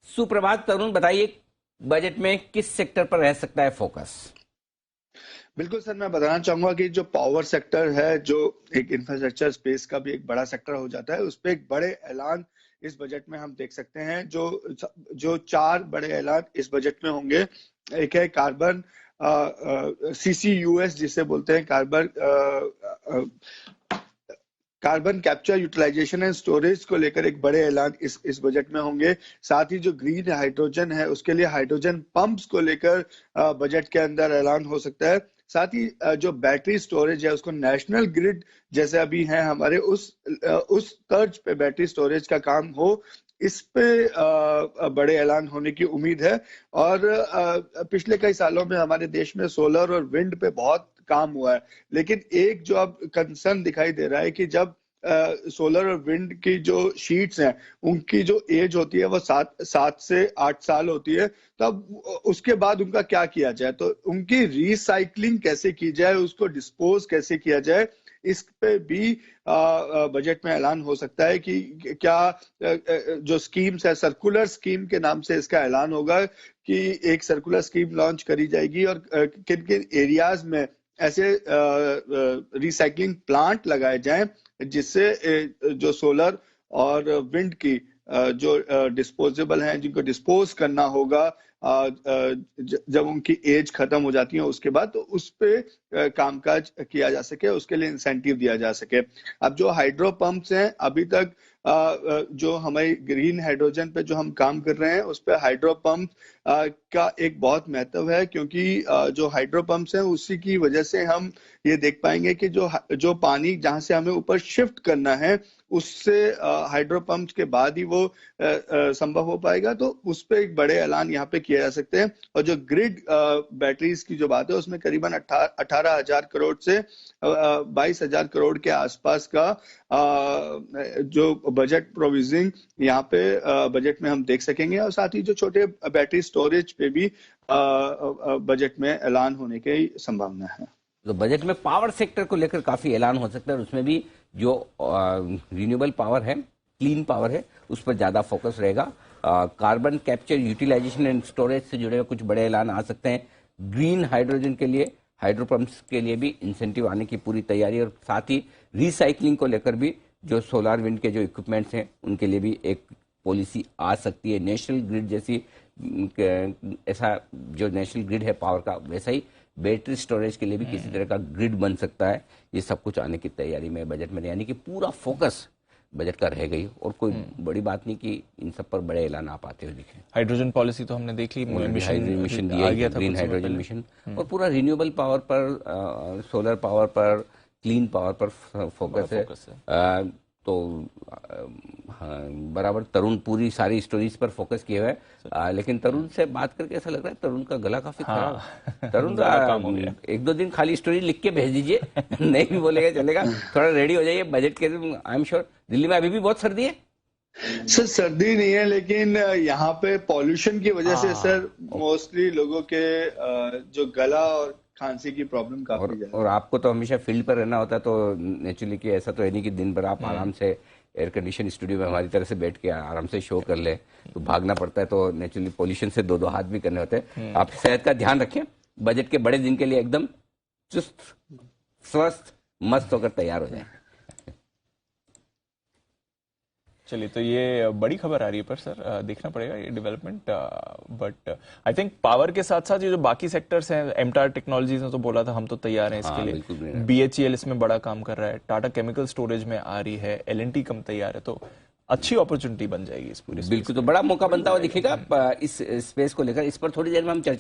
सुप्रभात तरुण, बताइए बजट में किस सेक्टर पर रह सकता है फोकस? बिल्कुल सर, मैं बताना चाहूंगा कि जो पावर सेक्टर है, जो एक इंफ्रास्ट्रक्चर स्पेस का भी एक बड़ा सेक्टर हो जाता है, उस पर एक बड़े ऐलान इस बजट में हम देख सकते हैं। जो चार बड़े ऐलान इस बजट में होंगे। एक है कार्बन CCUS जिसे बोलते हैं, carbon capture utilization and storage को लेकर एक बड़े ऐलान इस बजट में होंगे। साथ ही जो ग्रीन हाइड्रोजन है, उसके लिए हाइड्रोजन पंप्स को लेकर बजट के अंदर ऐलान हो सकता है। साथ ही जो बैटरी स्टोरेज है, उसको नेशनल ग्रिड जैसे अभी है हमारे, उस तर्ज पे बैटरी स्टोरेज का काम हो, इस पे बड़े ऐलान होने की उम्मीद है। और पिछले कई सालों में हमारे देश में सोलर और विंड पे बहुत काम हुआ है, लेकिन एक जो अब कंसर्न दिखाई दे रहा है कि जब सोलर और विंड की जो शीट्स हैं, उनकी जो एज होती है वो 7 से 8 साल होती है, तब उसके बाद उनका क्या किया जाए, तो उनकी रिसाइकलिंग कैसे की जाए, उसको डिस्पोज कैसे किया जाए, इस पे भी बजट में ऐलान हो सकता है कि क्या जो स्कीम्स है, सर्कुलर स्कीम के नाम से इसका ऐलान होगा कि एक सर्कुलर स्कीम लॉन्च करी जाएगी और किन किन एरियाज में ऐसे रिसाइकलिंग प्लांट लगाए जाएं, जिससे जो सोलर और विंड की जो डिस्पोजेबल हैं, जिनको डिस्पोज करना होगा जब उनकी एज खत्म हो जाती है उसके बाद, तो उस पे कामकाज किया जा सके, उसके लिए इंसेंटिव दिया जा सके। अब जो हाइड्रो पंप्स हैं, अभी तक जो हमारी ग्रीन हाइड्रोजन पे जो हम काम कर रहे हैं, उस पे हाइड्रो पंप का एक बहुत महत्व है, क्योंकि जो हाइड्रो पंप्स हैं उसी की वजह से हम ये देख पाएंगे कि जो पानी जहां से हमें ऊपर शिफ्ट करना है, उससे हाइड्रो पंप्स के बाद ही वो संभव हो पाएगा। तो उस पे एक बड़े ऐलान यहाँ पे किए जा सकते हैं। और जो ग्रिड बैटरीज की जो बात है, उसमें करीबन 18,000 करोड़ से 22,000 करोड़ के आसपास का जो बजट प्रोविजनिंग यहाँ पे बजट में हम देख सकेंगे। और साथ ही जो छोटे बैटरी स्टोरेज पे भी बजट में ऐलान होने की संभावना है। तो बजट में पावर सेक्टर को लेकर काफी ऐलान हो सकता है, और उसमें भी जो रिन्यूएबल पावर है, क्लीन पावर है, उस पर ज्यादा फोकस रहेगा। Carbon capture utilization and storage से जुड़े हुए कुछ बड़े ऐलान आ सकते हैं। ग्रीन हाइड्रोजन के लिए, हाइड्रो पंप्स के लिए भी इंसेंटिव आने की पूरी तैयारी, और साथ ही रिसाइकलिंग को लेकर भी जो सोलार विंड के जो इक्विपमेंट्स हैं उनके लिए भी एक पॉलिसी आ सकती है। नेशनल ग्रिड जैसी, ऐसा जो नेशनल ग्रिड है पावर का, वैसा ही बैटरी स्टोरेज के लिए भी किसी तरह का ग्रिड बन सकता है। ये सब कुछ आने की तैयारी में बजट में, यानी कि पूरा फोकस बजट का रह गई। और कोई बड़ी बात नहीं कि इन सब पर बड़े ऐलान आ पाते हुए दिखे। हाइड्रोजन पॉलिसी तो हमने देख ली, मिशन दिया गया था, ग्रीन हाइड्रोजन मिशन, और पूरा रिन्यूएबल पावर पर, सोलर पावर पर, क्लीन पावर पर फोकस है। तो हाँ, बराबर तरुण पूरी सारी स्टोरीज पर फोकस किए हुए है। लेकिन तरुण से बात करके ऐसा लग रहा है तरुण का गला काफी खराब है। तरुण एक दो दिन खाली स्टोरी लिख के भेज दीजिए, नहीं भी बोलेगा चलेगा। थोड़ा रेडी हो जाइए बजट के। आई एम श्योर दिल्ली में अभी भी बहुत सर्दी है। सर सर्दी नहीं है, लेकिन यहाँ पे पॉल्यूशन की वजह से सर मोस्टली लोगों के जो गला और खांसी की प्रॉब्लम काफी ज्यादा। और आपको तो हमेशा फील्ड पर रहना होता है, तो नेचुरली कि ऐसा तो है नहीं कि दिन भर आप आराम से एयर कंडीशन स्टूडियो में हमारी तरह से बैठ के आराम से शो कर ले। तो भागना पड़ता है, तो नेचुरली पोल्यूशन से दो हाथ भी करने होते हैं। आप सेहत का ध्यान रखें, बजट के बड़े दिन के लिए एकदम चुस्त स्वस्थ मस्त होकर तैयार हो जाए। चलिए, तो ये बड़ी खबर आ रही है, पर सर देखना पड़ेगा ये development. But I think power के साथ साथ ये जो बाकी सेक्टर्स हैं, एमटार टेक्नोलॉजीज ने तो बोला था हम तो तैयार हैं इसके लिए। BHEL इसमें बड़ा काम कर रहा है, टाटा केमिकल स्टोरेज में आ रही है, L&T कम तैयार है, तो अच्छी अपॉर्चुनिटी बन जाएगी इस पूरी। बिल्कुल, तो बड़ा मौका बनता हुआ दिखेगा इस स्पेस को लेकर। इस पर थोड़ी देर में हम चर्चा